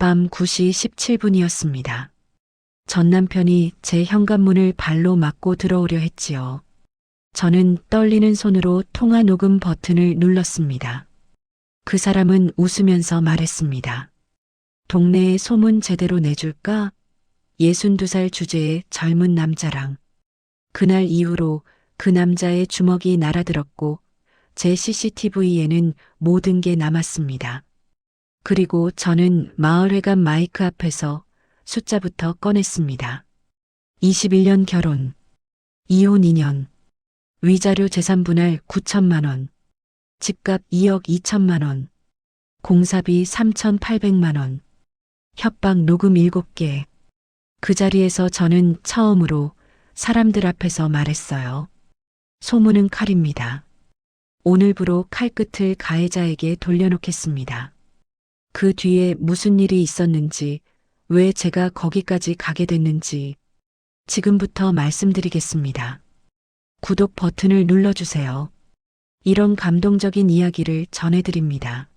밤 9시 17분이었습니다. 전 남편이 제 현관문을 발로 맞고 들어오려 했지요. 저는 떨리는 손으로 통화 녹음 버튼을 눌렀습니다. 그 사람은 웃으면서 말했습니다. 동네에 소문 제대로 내줄까? 62살 주제의 젊은 남자랑. 그날 이후로 그 남자의 주먹이 날아들었고 제 CCTV에는 모든 게 남았습니다. 그리고 저는 마을회관 마이크 앞에서 숫자부터 꺼냈습니다. 21년 결혼, 이혼 2년, 위자료 재산 분할 9천만 원, 집값 2억 2천만 원, 공사비 3,800만 원, 협박 녹음 7개. 그 자리에서 저는 처음으로 사람들 앞에서 말했어요. 소문은 칼입니다. 오늘부로 칼끝을 가해자에게 돌려놓겠습니다. 그 뒤에 무슨 일이 있었는지, 왜 제가 거기까지 가게 됐는지 지금부터 말씀드리겠습니다. 구독 버튼을 눌러주세요. 이런 감동적인 이야기를 전해드립니다.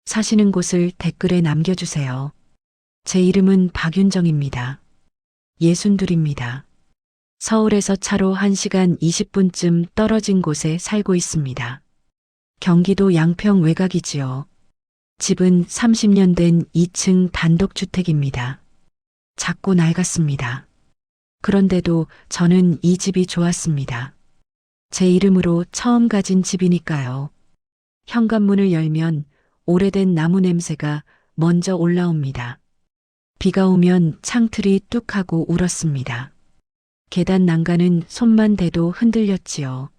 사시는 곳을 댓글에 남겨주세요. 제 이름은 박윤정입니다. 62입니다. 서울에서 차로 1시간 20분쯤 떨어진 곳에 살고 있습니다. 경기도 양평 외곽이지요. 집은 30년 된 2층 단독주택입니다. 작고 낡았습니다. 그런데도 저는 이 집이 좋았습니다. 제 이름으로 처음 가진 집이니까요. 현관문을 열면 오래된 나무 냄새가 먼저 올라옵니다. 비가 오면 창틀이 뚝하고 울었습니다. 계단 난간은 손만 대도 흔들렸지요.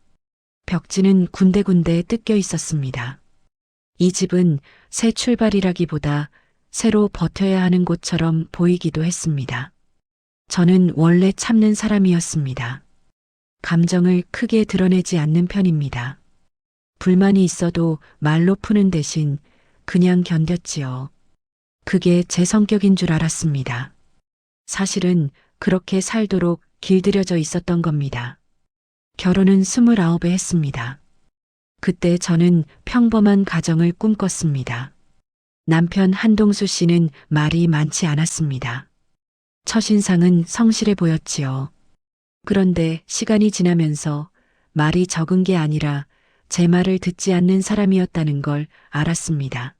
벽지는 군데군데 뜯겨 있었습니다. 이 집은 새 출발이라기보다 새로 버텨야 하는 곳처럼 보이기도 했습니다. 저는 원래 참는 사람이었습니다. 감정을 크게 드러내지 않는 편입니다. 불만이 있어도 말로 푸는 대신 그냥 견뎠지요. 그게 제 성격인 줄 알았습니다. 사실은 그렇게 살도록 길들여져 있었던 겁니다. 결혼은 29에 했습니다. 그때 저는 평범한 가정을 꿈꿨습니다. 남편 한동수 씨는 말이 많지 않았습니다. 첫인상은 성실해 보였지요. 그런데 시간이 지나면서 말이 적은 게 아니라 제 말을 듣지 않는 사람이었다는 걸 알았습니다.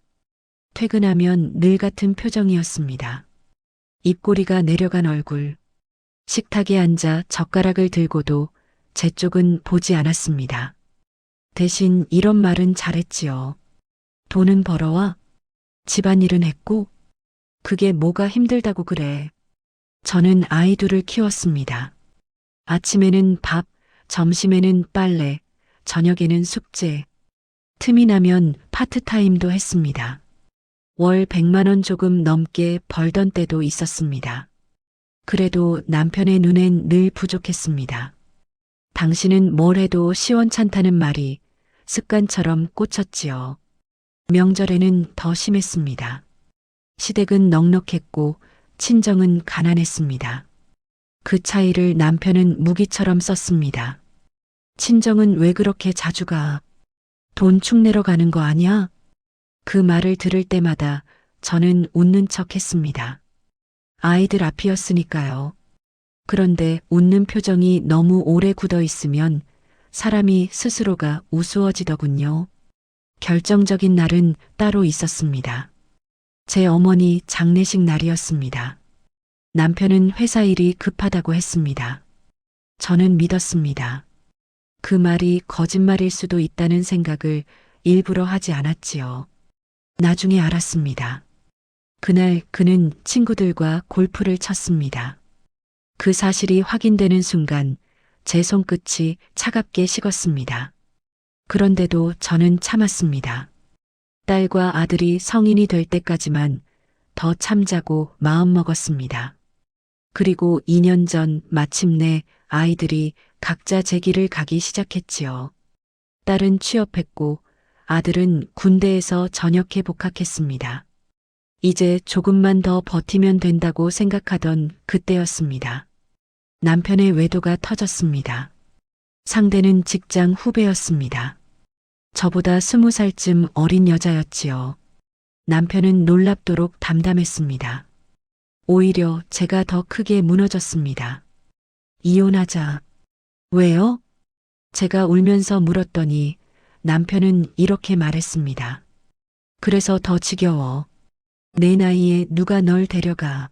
퇴근하면 늘 같은 표정이었습니다. 입꼬리가 내려간 얼굴. 식탁에 앉아 젓가락을 들고도 제 쪽은 보지 않았습니다. 대신 이런 말은 잘했지요. 돈은 벌어와. 집안일은 했고. 그게 뭐가 힘들다고 그래. 저는 아이 둘을 키웠습니다. 아침에는 밥, 점심에는 빨래, 저녁에는 숙제. 틈이 나면 파트타임도 했습니다. 월 100만 원 조금 넘게 벌던 때도 있었습니다. 그래도 남편의 눈엔 늘 부족했습니다. 당신은 뭘 해도 시원찮다는 말이 습관처럼 꽂혔지요. 명절에는 더 심했습니다. 시댁은 넉넉했고 친정은 가난했습니다. 그 차이를 남편은 무기처럼 썼습니다. 친정은 왜 그렇게 자주 가? 돈 축내러 가는 거 아니야? 그 말을 들을 때마다 저는 웃는 척 했습니다. 아이들 앞이었으니까요. 그런데 웃는 표정이 너무 오래 굳어 있으면 사람이 스스로가 우스워지더군요. 결정적인 날은 따로 있었습니다. 제 어머니 장례식 날이었습니다. 남편은 회사 일이 급하다고 했습니다. 저는 믿었습니다. 그 말이 거짓말일 수도 있다는 생각을 일부러 하지 않았지요. 나중에 알았습니다. 그날 그는 친구들과 골프를 쳤습니다. 그 사실이 확인되는 순간 제 손끝이 차갑게 식었습니다. 그런데도 저는 참았습니다. 딸과 아들이 성인이 될 때까지만 더 참자고 마음먹었습니다. 그리고 2년 전 마침내 아이들이 각자 제 길을 가기 시작했지요. 딸은 취업했고 아들은 군대에서 전역에 복학했습니다. 이제 조금만 더 버티면 된다고 생각하던 그때였습니다. 남편의 외도가 터졌습니다. 상대는 직장 후배였습니다. 저보다 20살쯤 어린 여자였지요. 남편은 놀랍도록 담담했습니다. 오히려 제가 더 크게 무너졌습니다. 이혼하자. 왜요? 제가 울면서 물었더니 남편은 이렇게 말했습니다. 그래서 더 지겨워. 내 나이에 누가 널 데려가.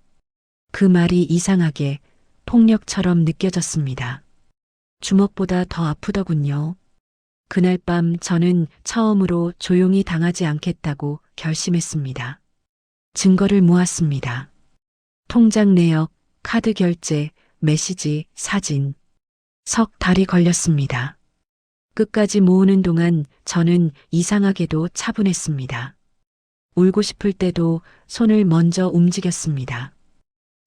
그 말이 이상하게 폭력처럼 느껴졌습니다. 주먹보다 더 아프더군요. 그날 밤 저는 처음으로 조용히 당하지 않겠다고 결심했습니다. 증거를 모았습니다. 통장 내역, 카드 결제, 메시지, 사진. 석 달이 걸렸습니다. 끝까지 모으는 동안 저는 이상하게도 차분했습니다. 울고 싶을 때도 손을 먼저 움직였습니다.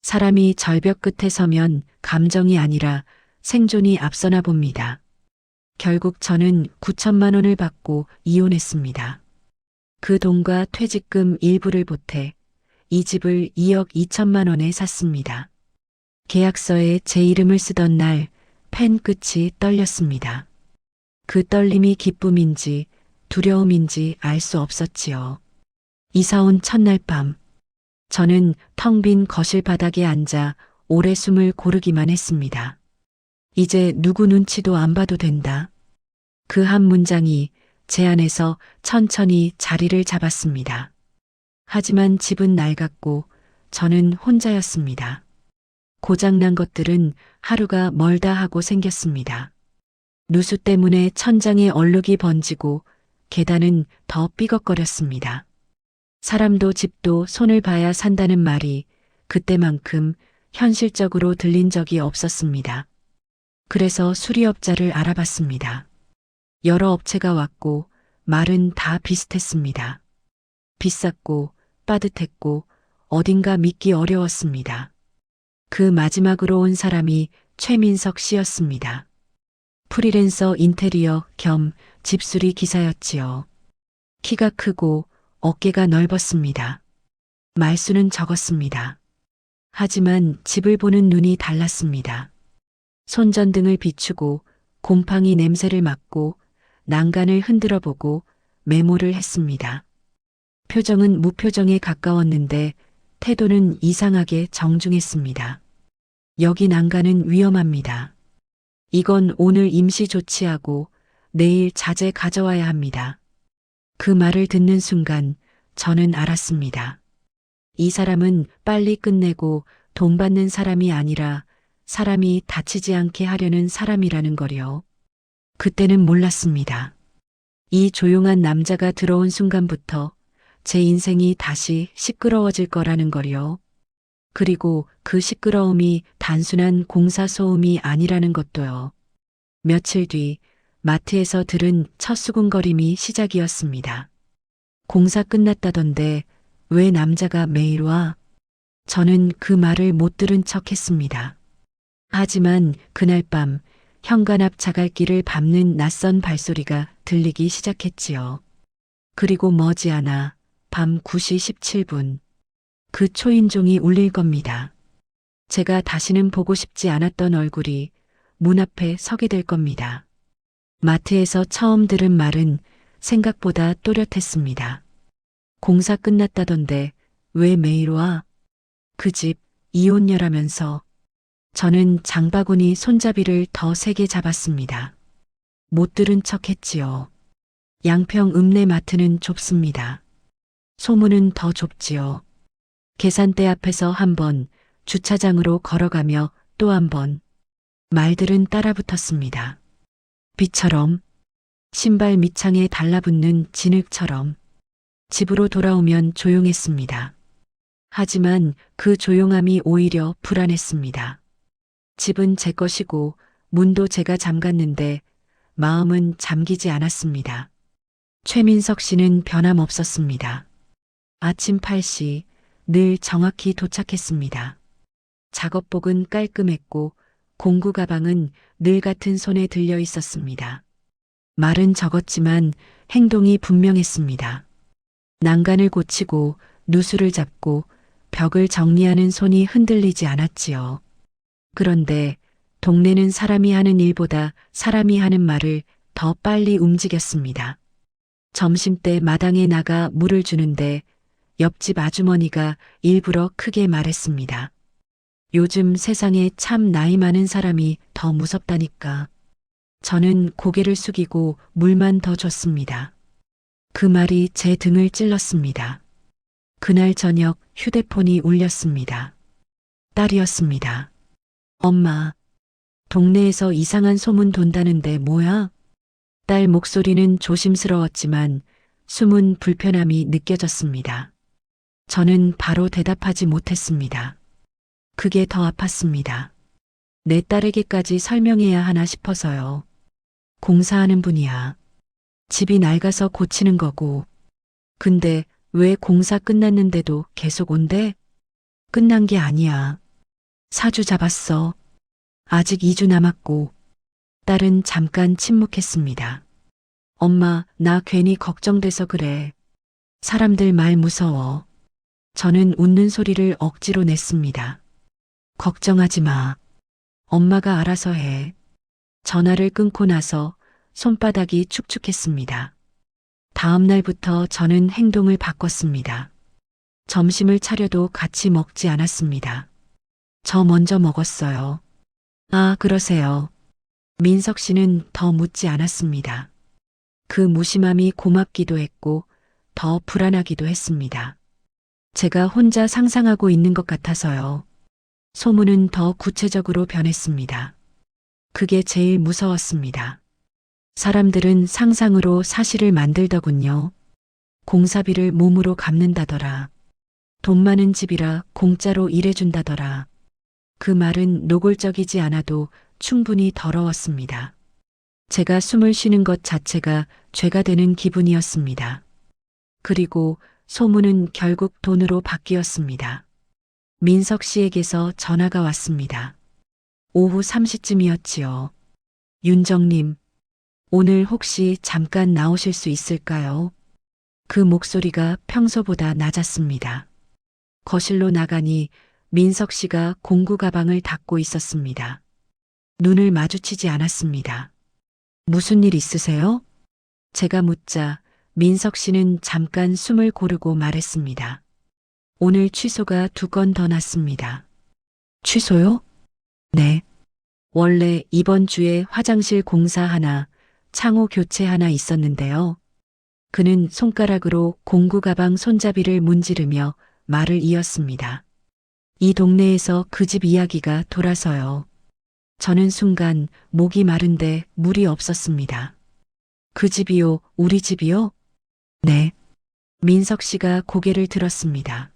사람이 절벽 끝에 서면 감정이 아니라 생존이 앞서나 봅니다. 결국 저는 9천만 원을 받고 이혼했습니다. 그 돈과 퇴직금 일부를 보태 이 집을 2억 2천만 원에 샀습니다. 계약서에 제 이름을 쓰던 날 펜 끝이 떨렸습니다. 그 떨림이 기쁨인지 두려움인지 알 수 없었지요. 이사 온 첫날 밤, 저는 텅 빈 거실 바닥에 앉아 오래 숨을 고르기만 했습니다. 이제 누구 눈치도 안 봐도 된다. 그 한 문장이 제 안에서 천천히 자리를 잡았습니다. 하지만 집은 낡았고 저는 혼자였습니다. 고장난 것들은 하루가 멀다 하고 생겼습니다. 누수 때문에 천장에 얼룩이 번지고 계단은 더 삐걱거렸습니다. 사람도 집도 손을 봐야 산다는 말이 그때만큼 현실적으로 들린 적이 없었습니다. 그래서 수리업자를 알아봤습니다. 여러 업체가 왔고 말은 다 비슷했습니다. 비쌌고 빠듯했고 어딘가 믿기 어려웠습니다. 그 마지막으로 온 사람이 최민석 씨였습니다. 프리랜서 인테리어 겸 집수리 기사였지요. 키가 크고 어깨가 넓었습니다. 말수는 적었습니다. 하지만 집을 보는 눈이 달랐습니다. 손전등을 비추고 곰팡이 냄새를 맡고 난간을 흔들어 보고 메모를 했습니다. 표정은 무표정에 가까웠는데 태도는 이상하게 정중했습니다. 여기 난간은 위험합니다. 이건 오늘 임시 조치하고 내일 자재 가져와야 합니다. 그 말을 듣는 순간 저는 알았습니다. 이 사람은 빨리 끝내고 돈 받는 사람이 아니라 사람이 다치지 않게 하려는 사람이라는 거요. 그때는 몰랐습니다. 이 조용한 남자가 들어온 순간부터 제 인생이 다시 시끄러워질 거라는 거요. 그리고 그 시끄러움이 단순한 공사 소음이 아니라는 것도요. 며칠 뒤 마트에서 들은 첫 수군거림이 시작이었습니다. 공사 끝났다던데 왜 남자가 매일 와? 저는 그 말을 못 들은 척 했습니다. 하지만 그날 밤 현관 앞 자갈길을 밟는 낯선 발소리가 들리기 시작했지요. 그리고 머지않아 밤 9시 17분 그 초인종이 울릴 겁니다. 제가 다시는 보고 싶지 않았던 얼굴이 문 앞에 서게 될 겁니다. 마트에서 처음 들은 말은 생각보다 또렷했습니다. 공사 끝났다던데 왜 매일 와? 그 집 이혼녀라면서. 저는 장바구니 손잡이를 더 세게 잡았습니다. 못 들은 척 했지요. 양평 읍내 마트는 좁습니다. 소문은 더 좁지요. 계산대 앞에서 한 번, 주차장으로 걸어가며 또 한 번. 말들은 따라붙었습니다. 비처럼, 신발 밑창에 달라붙는 진흙처럼. 집으로 돌아오면 조용했습니다. 하지만 그 조용함이 오히려 불안했습니다. 집은 제 것이고 문도 제가 잠갔는데 마음은 잠기지 않았습니다. 최민석 씨는 변함없었습니다. 아침 8시 늘 정확히 도착했습니다. 작업복은 깔끔했고 공구 가방은 늘 같은 손에 들려 있었습니다. 말은 적었지만 행동이 분명했습니다. 난간을 고치고 누수를 잡고 벽을 정리하는 손이 흔들리지 않았지요. 그런데 동네는 사람이 하는 일보다 사람이 하는 말을 더 빨리 움직였습니다. 점심때 마당에 나가 물을 주는데 옆집 아주머니가 일부러 크게 말했습니다. 요즘 세상에 참 나이 많은 사람이 더 무섭다니까. 저는 고개를 숙이고 물만 더 줬습니다. 그 말이 제 등을 찔렀습니다. 그날 저녁 휴대폰이 울렸습니다. 딸이었습니다. 엄마, 동네에서 이상한 소문 돈다는데 뭐야? 딸 목소리는 조심스러웠지만 숨은 불편함이 느껴졌습니다. 저는 바로 대답하지 못했습니다. 그게 더 아팠습니다. 내 딸에게까지 설명해야 하나 싶어서요. 공사하는 분이야. 집이 낡아서 고치는 거고. 근데 왜 공사 끝났는데도 계속 온대? 끝난 게 아니야. 사주 잡았어. 아직 2주 남았고. 딸은 잠깐 침묵했습니다. 엄마, 나 괜히 걱정돼서 그래. 사람들 말 무서워. 저는 웃는 소리를 억지로 냈습니다. 걱정하지 마. 엄마가 알아서 해. 전화를 끊고 나서 손바닥이 축축했습니다. 다음 날부터 저는 행동을 바꿨습니다. 점심을 차려도 같이 먹지 않았습니다. 저 먼저 먹었어요. 아, 그러세요. 민석 씨는 더 묻지 않았습니다. 그 무심함이 고맙기도 했고 더 불안하기도 했습니다. 제가 혼자 상상하고 있는 것 같아서요. 소문은 더 구체적으로 변했습니다. 그게 제일 무서웠습니다. 사람들은 상상으로 사실을 만들더군요. 공사비를 몸으로 갚는다더라. 돈 많은 집이라 공짜로 일해준다더라. 그 말은 노골적이지 않아도 충분히 더러웠습니다. 제가 숨을 쉬는 것 자체가 죄가 되는 기분이었습니다. 그리고 소문은 결국 돈으로 바뀌었습니다. 민석 씨에게서 전화가 왔습니다. 오후 3시쯤이었지요. 윤정님, 오늘 혹시 잠깐 나오실 수 있을까요? 그 목소리가 평소보다 낮았습니다. 거실로 나가니 민석 씨가 공구 가방을 닫고 있었습니다. 눈을 마주치지 않았습니다. 무슨 일 있으세요? 제가 묻자 민석 씨는 잠깐 숨을 고르고 말했습니다. 오늘 취소가 2건 더 났습니다. 취소요? 네. 원래 이번 주에 화장실 공사 하나, 창호 교체 하나 있었는데요. 그는 손가락으로 공구 가방 손잡이를 문지르며 말을 이었습니다. 이 동네에서 그 집 이야기가 돌아서요. 저는 순간 목이 마른데 물이 없었습니다. 그 집이요, 우리 집이요? 네. 민석 씨가 고개를 들었습니다.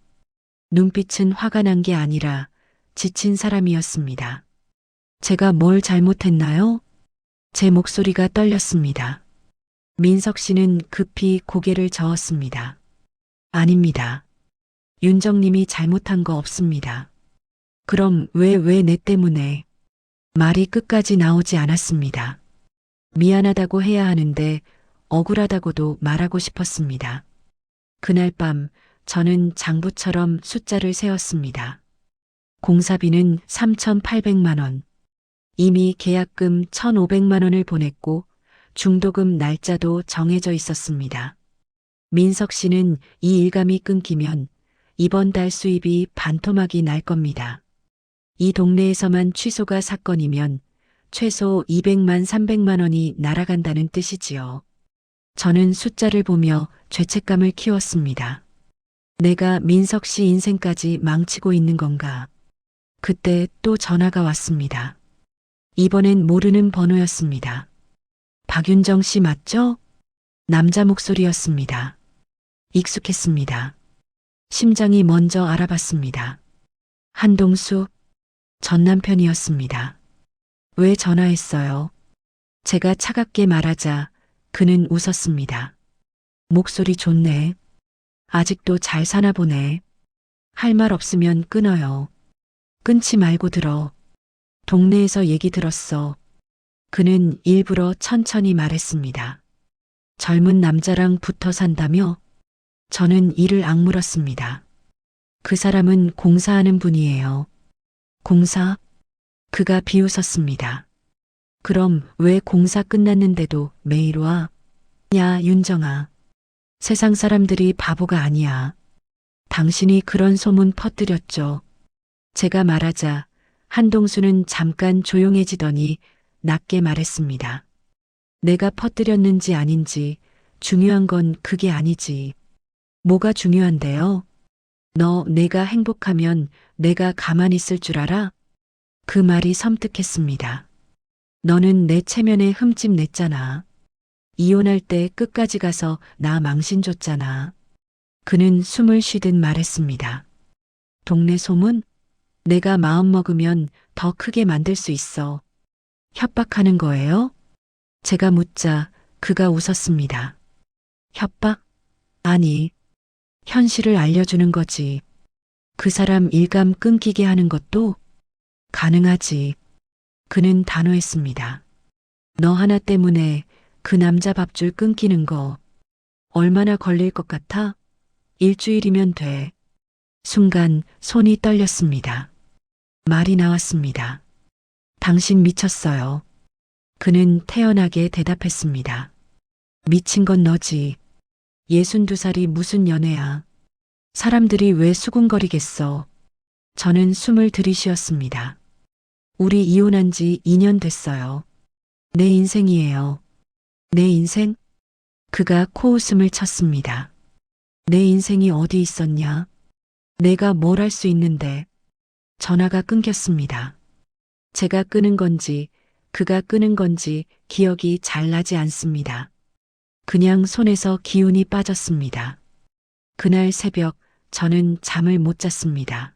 눈빛은 화가 난 게 아니라 지친 사람이었습니다. 제가 뭘 잘못했나요? 제 목소리가 떨렸습니다. 민석 씨는 급히 고개를 저었습니다. 아닙니다. 윤정님이 잘못한 거 없습니다. 그럼 왜 내 때문에? 말이 끝까지 나오지 않았습니다. 미안하다고 해야 하는데 억울하다고도 말하고 싶었습니다. 그날 밤 저는 장부처럼 숫자를 세었습니다. 공사비는 3,800만 원. 이미 계약금 1,500만 원을 보냈고 중도금 날짜도 정해져 있었습니다. 민석 씨는 이 일감이 끊기면 이번 달 수입이 반토막이 날 겁니다. 이 동네에서만 취소가 사건이면 최소 200만 300만 원이 날아간다는 뜻이지요. 저는 숫자를 보며 죄책감을 키웠습니다. 내가 민석 씨 인생까지 망치고 있는 건가? 그때 또 전화가 왔습니다. 이번엔 모르는 번호였습니다. 박윤정 씨 맞죠? 남자 목소리였습니다. 익숙했습니다. 심장이 먼저 알아봤습니다. 한동수, 전 남편이었습니다. 왜 전화했어요? 제가 차갑게 말하자 그는 웃었습니다. 목소리 좋네. 아직도 잘 사나 보네. 할 말 없으면 끊어요. 끊지 말고 들어. 동네에서 얘기 들었어. 그는 일부러 천천히 말했습니다. 젊은 남자랑 붙어 산다며? 저는 이를 악물었습니다. 그 사람은 공사하는 분이에요. 공사? 그가 비웃었습니다. 그럼 왜 공사 끝났는데도 매일 와? 야, 윤정아. 세상 사람들이 바보가 아니야. 당신이 그런 소문 퍼뜨렸죠. 제가 말하자 한동수는 잠깐 조용해지더니 낮게 말했습니다. 내가 퍼뜨렸는지 아닌지 중요한 건 그게 아니지. 뭐가 중요한데요? 너 내가 행복하면 내가 가만히 있을 줄 알아? 그 말이 섬뜩했습니다. 너는 내 체면에 흠집 냈잖아. 이혼할 때 끝까지 가서 나 망신 줬잖아. 그는 숨을 쉬듯 말했습니다. 동네 소문? 내가 마음 먹으면 더 크게 만들 수 있어. 협박하는 거예요? 제가 묻자 그가 웃었습니다. 협박? 아니, 현실을 알려주는 거지. 그 사람 일감 끊기게 하는 것도 가능하지. 그는 단호했습니다. 너 하나 때문에 그 남자 밥줄 끊기는 거 얼마나 걸릴 것 같아? 일주일이면 돼. 순간 손이 떨렸습니다. 말이 나왔습니다. 당신 미쳤어요. 그는 태연하게 대답했습니다. 미친 건 너지. 62살이 무슨 연애야. 사람들이 왜 수군거리겠어. 저는 숨을 들이쉬었습니다. 우리 이혼한 지 2년 됐어요. 내 인생이에요. 내 인생? 그가 코웃음을 쳤습니다. 내 인생이 어디 있었냐? 내가 뭘 할 수 있는데. 전화가 끊겼습니다. 제가 끄는 건지 그가 끄는 건지 기억이 잘 나지 않습니다. 그냥 손에서 기운이 빠졌습니다. 그날 새벽 저는 잠을 못 잤습니다.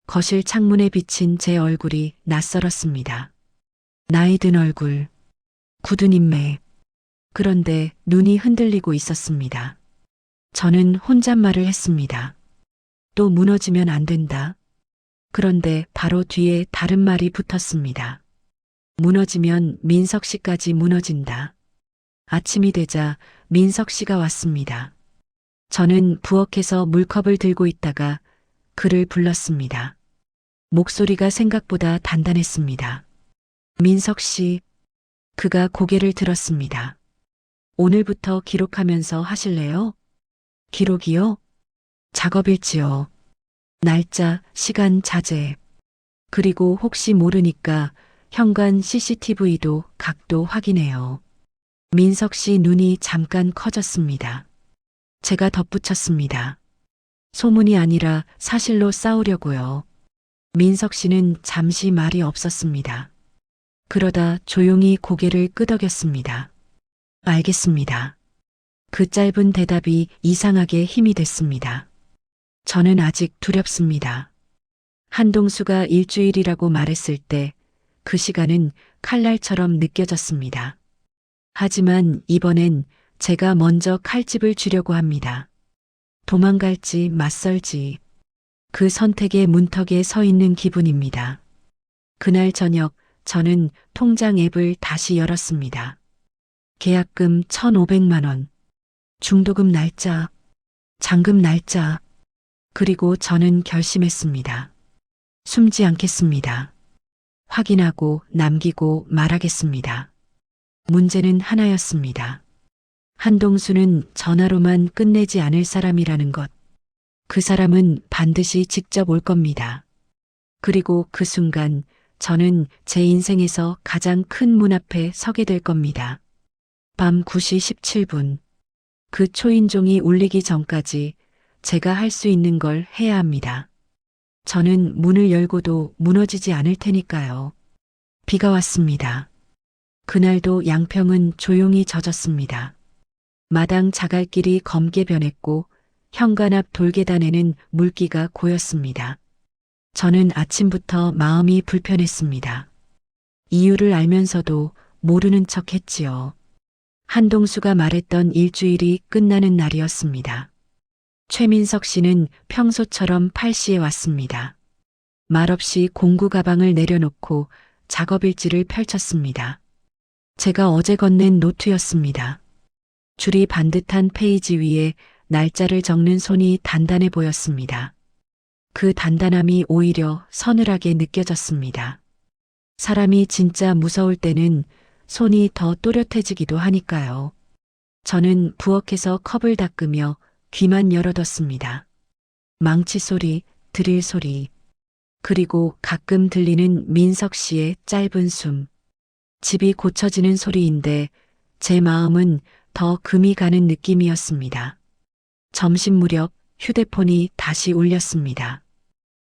거실 창문에 비친 제 얼굴이 낯설었습니다. 나이 든 얼굴, 굳은 인매. 그런데 눈이 흔들리고 있었습니다. 저는 혼잣말을 했습니다. 또 무너지면 안 된다. 그런데 바로 뒤에 다른 말이 붙었습니다. 무너지면 민석 씨까지 무너진다. 아침이 되자 민석 씨가 왔습니다. 저는 부엌에서 물컵을 들고 있다가 그를 불렀습니다. 목소리가 생각보다 단단했습니다. 민석 씨, 그가 고개를 들었습니다. 오늘부터 기록하면서 하실래요? 기록이요? 작업일지요. 날짜, 시간 자제. 그리고 혹시 모르니까 현관 CCTV도 각도 확인해요. 민석 씨 눈이 잠깐 커졌습니다. 제가 덧붙였습니다. 소문이 아니라 사실로 싸우려고요. 민석 씨는 잠시 말이 없었습니다. 그러다 조용히 고개를 끄덕였습니다. 알겠습니다. 그 짧은 대답이 이상하게 힘이 됐습니다. 저는 아직 두렵습니다. 한동수가 일주일이라고 말했을 때 그 시간은 칼날처럼 느껴졌습니다. 하지만 이번엔 제가 먼저 칼집을 쥐려고 합니다. 도망갈지 맞설지 그 선택의 문턱에 서 있는 기분입니다. 그날 저녁 저는 통장 앱을 다시 열었습니다. 계약금 1,500만 원, 중도금 날짜, 잔금 날짜, 그리고 저는 결심했습니다. 숨지 않겠습니다. 확인하고 남기고 말하겠습니다. 문제는 하나였습니다. 한동수는 전화로만 끝내지 않을 사람이라는 것. 그 사람은 반드시 직접 올 겁니다. 그리고 그 순간 저는 제 인생에서 가장 큰 문 앞에 서게 될 겁니다. 밤 9시 17분. 그 초인종이 울리기 전까지 제가 할 수 있는 걸 해야 합니다. 저는 문을 열고도 무너지지 않을 테니까요. 비가 왔습니다. 그날도 양평은 조용히 젖었습니다. 마당 자갈길이 검게 변했고 현관 앞 돌계단에는 물기가 고였습니다. 저는 아침부터 마음이 불편했습니다. 이유를 알면서도 모르는 척 했지요. 한동수가 말했던 일주일이 끝나는 날이었습니다. 최민석 씨는 평소처럼 8시에 왔습니다. 말없이 공구 가방을 내려놓고 작업일지를 펼쳤습니다. 제가 어제 건넨 노트였습니다. 줄이 반듯한 페이지 위에 날짜를 적는 손이 단단해 보였습니다. 그 단단함이 오히려 서늘하게 느껴졌습니다. 사람이 진짜 무서울 때는 손이 더 또렷해지기도 하니까요. 저는 부엌에서 컵을 닦으며 귀만 열어뒀습니다. 망치 소리, 드릴 소리, 그리고 가끔 들리는 민석 씨의 짧은 숨. 집이 고쳐지는 소리인데 제 마음은 더 금이 가는 느낌이었습니다. 점심 무렵 휴대폰이 다시 울렸습니다.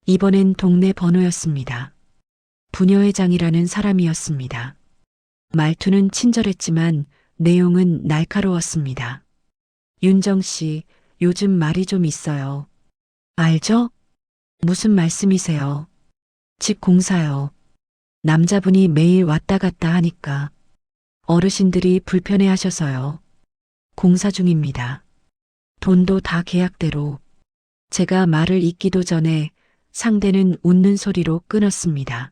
이번엔 동네 번호였습니다. 부녀회장이라는 사람이었습니다. 말투는 친절했지만 내용은 날카로웠습니다. 윤정 씨, 요즘 말이 좀 있어요. 알죠? 무슨 말씀이세요? 집 공사요. 남자분이 매일 왔다 갔다 하니까 어르신들이 불편해 하셔서요. 공사 중입니다. 돈도 다 계약대로. 제가 말을 잇기도 전에 상대는 웃는 소리로 끊었습니다.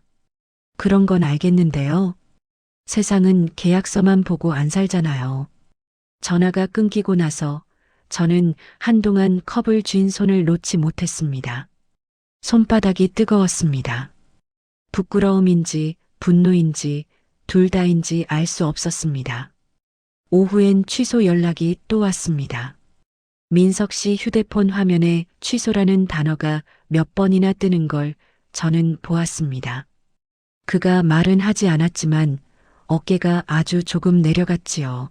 그런 건 알겠는데요. 세상은 계약서만 보고 안 살잖아요. 전화가 끊기고 나서 저는 한동안 컵을 쥔 손을 놓지 못했습니다. 손바닥이 뜨거웠습니다. 부끄러움인지 분노인지 둘 다인지 알 수 없었습니다. 오후엔 취소 연락이 또 왔습니다. 민석 씨 휴대폰 화면에 취소라는 단어가 몇 번이나 뜨는 걸 저는 보았습니다. 그가 말은 하지 않았지만 어깨가 아주 조금 내려갔지요.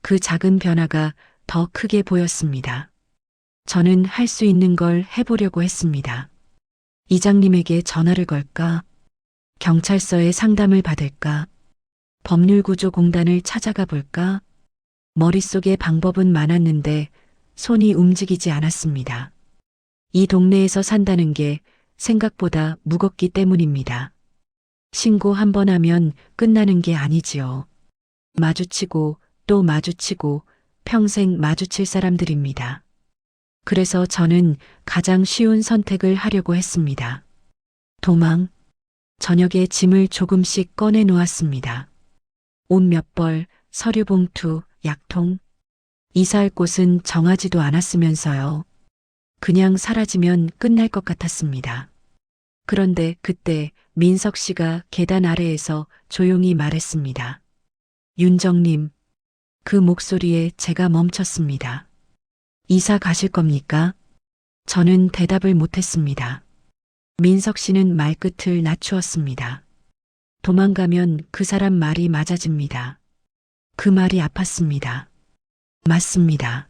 그 작은 변화가 더 크게 보였습니다. 저는 할 수 있는 걸 해보려고 했습니다. 이장님에게 전화를 걸까? 경찰서에 상담을 받을까? 법률구조공단을 찾아가 볼까? 머릿속에 방법은 많았는데 손이 움직이지 않았습니다. 이 동네에서 산다는 게 생각보다 무겁기 때문입니다. 신고 한 번 하면 끝나는 게 아니지요. 마주치고 또 마주치고 평생 마주칠 사람들입니다. 그래서 저는 가장 쉬운 선택을 하려고 했습니다. 도망. 저녁에 짐을 조금씩 꺼내 놓았습니다. 옷 몇 벌, 서류 봉투, 약통. 이사할 곳은 정하지도 않았으면서요. 그냥 사라지면 끝날 것 같았습니다. 그런데 그때 민석 씨가 계단 아래에서 조용히 말했습니다. 윤정님. 그 목소리에 제가 멈췄습니다. 이사 가실 겁니까? 저는 대답을 못했습니다. 민석 씨는 말끝을 낮추었습니다. 도망가면 그 사람 말이 맞아집니다. 그 말이 아팠습니다. 맞습니다.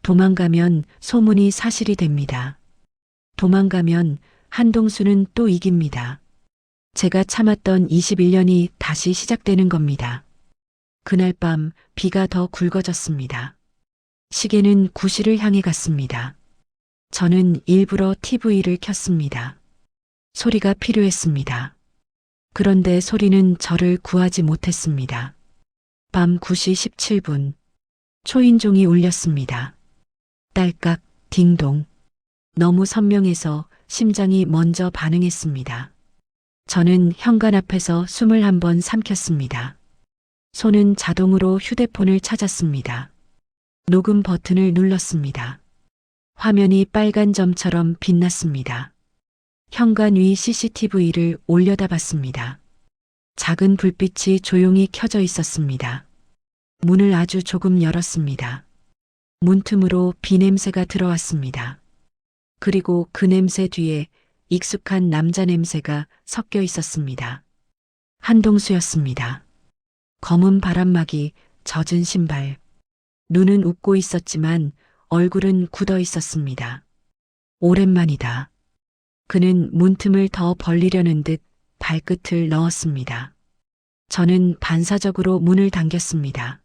도망가면 소문이 사실이 됩니다. 도망가면 한동수는 또 이깁니다. 제가 참았던 21년이 다시 시작되는 겁니다. 그날 밤 비가 더 굵어졌습니다. 시계는 9시를 향해 갔습니다. 저는 일부러 TV를 켰습니다. 소리가 필요했습니다. 그런데 소리는 저를 구하지 못했습니다. 밤 9시 17분 초인종이 울렸습니다. 딸깍, 딩동. 너무 선명해서 심장이 먼저 반응했습니다. 저는 현관 앞에서 숨을 한번 삼켰습니다. 손은 자동으로 휴대폰을 찾았습니다. 녹음 버튼을 눌렀습니다. 화면이 빨간 점처럼 빛났습니다. 현관 위 CCTV를 올려다봤습니다. 작은 불빛이 조용히 켜져 있었습니다. 문을 아주 조금 열었습니다. 문틈으로 비 냄새가 들어왔습니다. 그리고 그 냄새 뒤에 익숙한 남자 냄새가 섞여 있었습니다. 한동수였습니다. 검은 바람막이, 젖은 신발. 눈은 웃고 있었지만 얼굴은 굳어 있었습니다. 오랜만이다. 그는 문틈을 더 벌리려는 듯 발끝을 넣었습니다. 저는 반사적으로 문을 당겼습니다.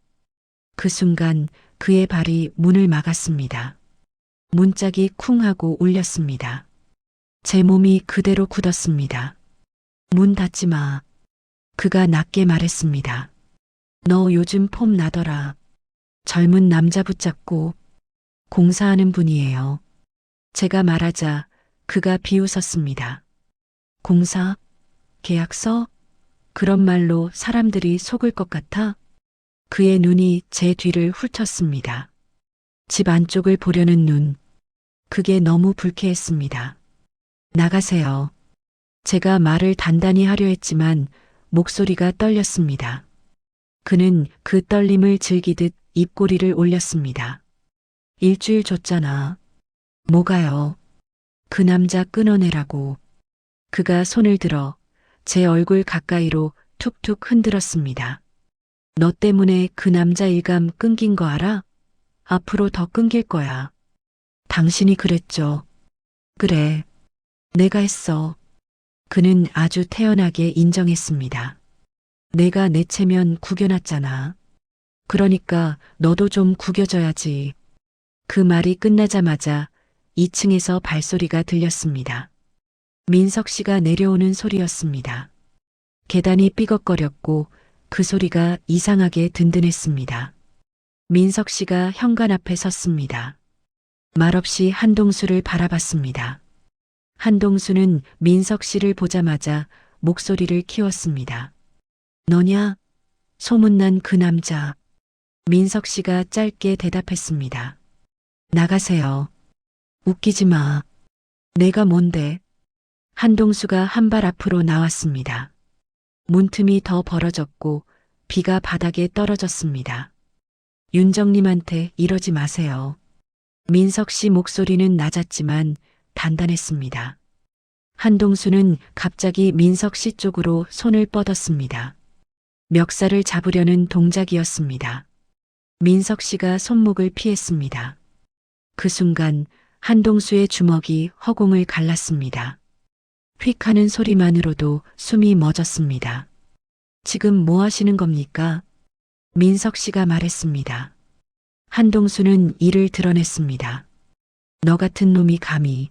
그 순간 그의 발이 문을 막았습니다. 문짝이 쿵 하고 울렸습니다. 제 몸이 그대로 굳었습니다. 문 닫지 마. 그가 낮게 말했습니다. 너 요즘 폼 나더라. 젊은 남자 붙잡고 공사하는 분이에요. 제가 말하자 그가 비웃었습니다. 공사? 계약서? 그런 말로 사람들이 속을 것 같아? 그의 눈이 제 뒤를 훑었습니다. 집 안쪽을 보려는 눈. 그게 너무 불쾌했습니다. 나가세요. 제가 말을 단단히 하려 했지만 목소리가 떨렸습니다. 그는 그 떨림을 즐기듯 입꼬리를 올렸습니다. 일주일 줬잖아. 뭐가요? 그 남자 끊어내라고. 그가 손을 들어 제 얼굴 가까이로 툭툭 흔들었습니다. 너 때문에 그 남자 일감 끊긴 거 알아? 앞으로 더 끊길 거야. 당신이 그랬죠. 그래. 내가 했어. 그는 아주 태연하게 인정했습니다. 내가 내 체면 구겨놨잖아. 그러니까 너도 좀 구겨져야지. 그 말이 끝나자마자 2층에서 발소리가 들렸습니다. 민석 씨가 내려오는 소리였습니다. 계단이 삐걱거렸고 그 소리가 이상하게 든든했습니다. 민석 씨가 현관 앞에 섰습니다. 말없이 한동수를 바라봤습니다. 한동수는 민석 씨를 보자마자 목소리를 키웠습니다. 너냐? 소문난 그 남자. 민석 씨가 짧게 대답했습니다. 나가세요. 웃기지 마. 내가 뭔데? 한동수가 한 발 앞으로 나왔습니다. 문틈이 더 벌어졌고 비가 바닥에 떨어졌습니다. 윤정님한테 이러지 마세요. 민석 씨 목소리는 낮았지만 단단했습니다. 한동수는 갑자기 민석 씨 쪽으로 손을 뻗었습니다. 멱살을 잡으려는 동작이었습니다. 민석 씨가 손목을 피했습니다. 그 순간 한동수의 주먹이 허공을 갈랐습니다. 휙 하는 소리만으로도 숨이 멎었습니다. 지금 뭐 하시는 겁니까? 민석 씨가 말했습니다. 한동수는 이를 드러냈습니다. 너 같은 놈이 감히.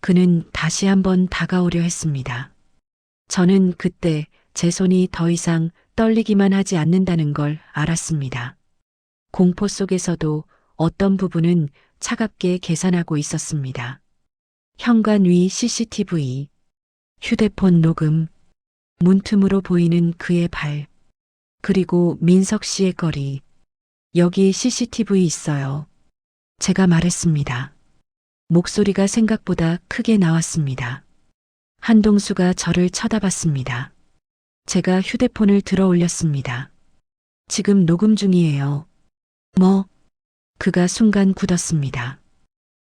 그는 다시 한번 다가오려 했습니다. 저는 그때 제 손이 더 이상 떨리기만 하지 않는다는 걸 알았습니다. 공포 속에서도 어떤 부분은 차갑게 계산하고 있었습니다. 현관 위 CCTV, 휴대폰 녹음, 문틈으로 보이는 그의 발, 그리고 민석 씨의 거리. 여기 CCTV 있어요. 제가 말했습니다. 목소리가 생각보다 크게 나왔습니다. 한동수가 저를 쳐다봤습니다. 제가 휴대폰을 들어 올렸습니다. 지금 녹음 중이에요. 뭐? 그가 순간 굳었습니다.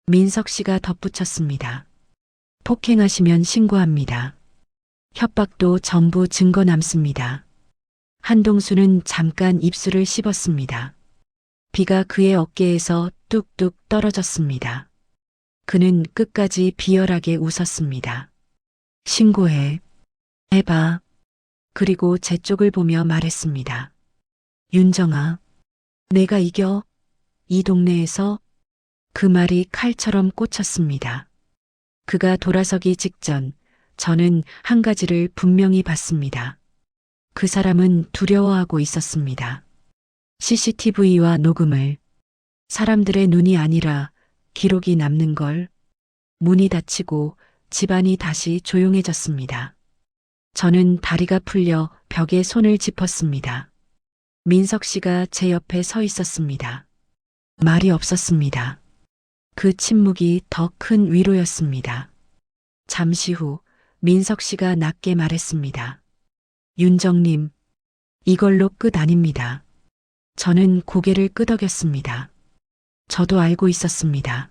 민석 씨가 덧붙였습니다. 폭행하시면 신고합니다. 협박도 전부 증거 남습니다. 한동수는 잠깐 입술을 씹었습니다. 비가 그의 어깨에서 뚝뚝 떨어졌습니다. 그는 끝까지 비열하게 웃었습니다. 신고해. 해봐. 그리고 제 쪽을 보며 말했습니다. 윤정아, 내가 이겨. 이 동네에서. 그 말이 칼처럼 꽂혔습니다. 그가 돌아서기 직전 저는 한 가지를 분명히 봤습니다. 그 사람은 두려워하고 있었습니다. CCTV와 녹음을. 사람들의 눈이 아니라 기록이 남는 걸. 문이 닫히고 집안이 다시 조용해졌습니다. 저는 다리가 풀려 벽에 손을 짚었습니다. 민석 씨가 제 옆에 서 있었습니다. 말이 없었습니다. 그 침묵이 더 큰 위로였습니다. 잠시 후 민석 씨가 낮게 말했습니다. 윤정님, 이걸로 끝 아닙니다. 저는 고개를 끄덕였습니다. 저도 알고 있었습니다.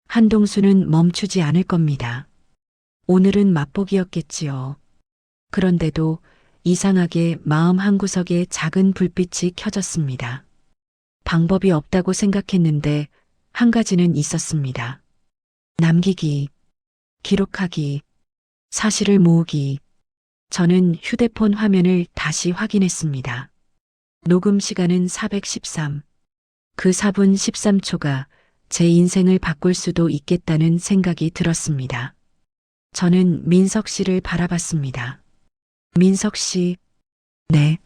한동수는 멈추지 않을 겁니다. 오늘은 맛보기였겠지요. 그런데도 이상하게 마음 한구석에 작은 불빛이 켜졌습니다. 방법이 없다고 생각했는데 한 가지는 있었습니다. 남기기, 기록하기, 사실을 모으기. 저는 휴대폰 화면을 다시 확인했습니다. 녹음 시간은 413. 그 4분 13초가 제 인생을 바꿀 수도 있겠다는 생각이 들었습니다. 저는 민석 씨를 바라봤습니다. 민석 씨, 네.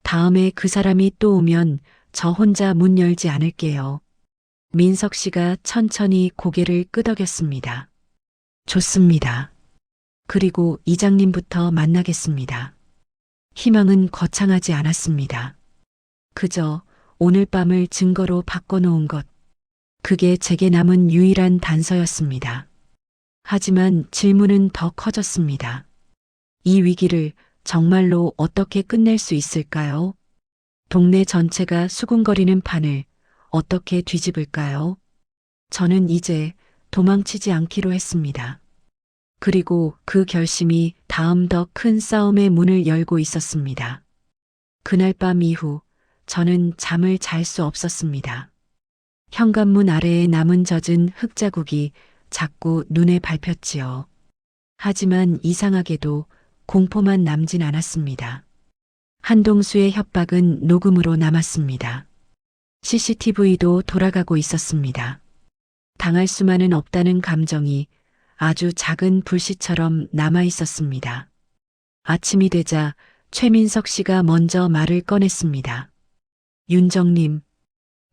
다음에 그 사람이 또 오면 저 혼자 문 열지 않을게요. 민석 씨가 천천히 고개를 끄덕였습니다. 좋습니다. 그리고 이장님부터 만나겠습니다. 희망은 거창하지 않았습니다. 그저 오늘 밤을 증거로 바꿔놓은 것. 그게 제게 남은 유일한 단서였습니다. 하지만 질문은 더 커졌습니다. 이 위기를 정말로 어떻게 끝낼 수 있을까요? 동네 전체가 수군거리는 판을 어떻게 뒤집을까요? 저는 이제 도망치지 않기로 했습니다. 그리고 그 결심이 다음 더 큰 싸움의 문을 열고 있었습니다. 그날 밤 이후 저는 잠을 잘 수 없었습니다. 현관문 아래에 남은 젖은 흙자국이 자꾸 눈에 밟혔지요. 하지만 이상하게도 공포만 남진 않았습니다. 한동수의 협박은 녹음으로 남았습니다. CCTV도 돌아가고 있었습니다. 당할 수만은 없다는 감정이 아주 작은 불씨처럼 남아 있었습니다. 아침이 되자 최민석 씨가 먼저 말을 꺼냈습니다. 윤정님,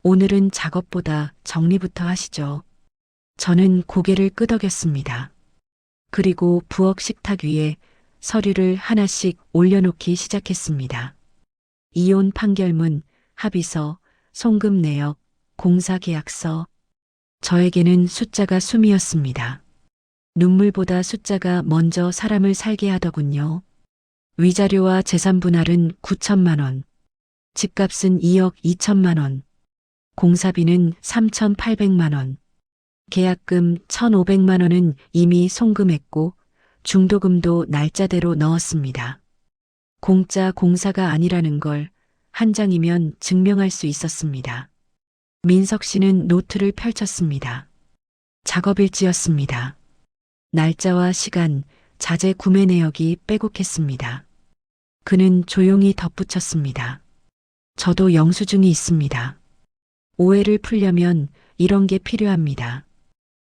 오늘은 작업보다 정리부터 하시죠. 저는 고개를 끄덕였습니다. 그리고 부엌 식탁 위에 서류를 하나씩 올려놓기 시작했습니다. 이혼 판결문, 합의서, 송금 내역, 공사계약서. 저에게는 숫자가 숨이었습니다. 눈물보다 숫자가 먼저 사람을 살게 하더군요. 위자료와 재산 분할은 9천만 원, 집값은 2억 2천만 원, 공사비는 3,800만 원, 계약금 1,500만 원은 이미 송금했고 중도금도 날짜대로 넣었습니다. 공짜 공사가 아니라는 걸 한 장이면 증명할 수 있었습니다. 민석 씨는 노트를 펼쳤습니다. 작업일지였습니다. 날짜와 시간, 자재 구매 내역이 빼곡했습니다. 그는 조용히 덧붙였습니다. 저도 영수증이 있습니다. 오해를 풀려면 이런 게 필요합니다.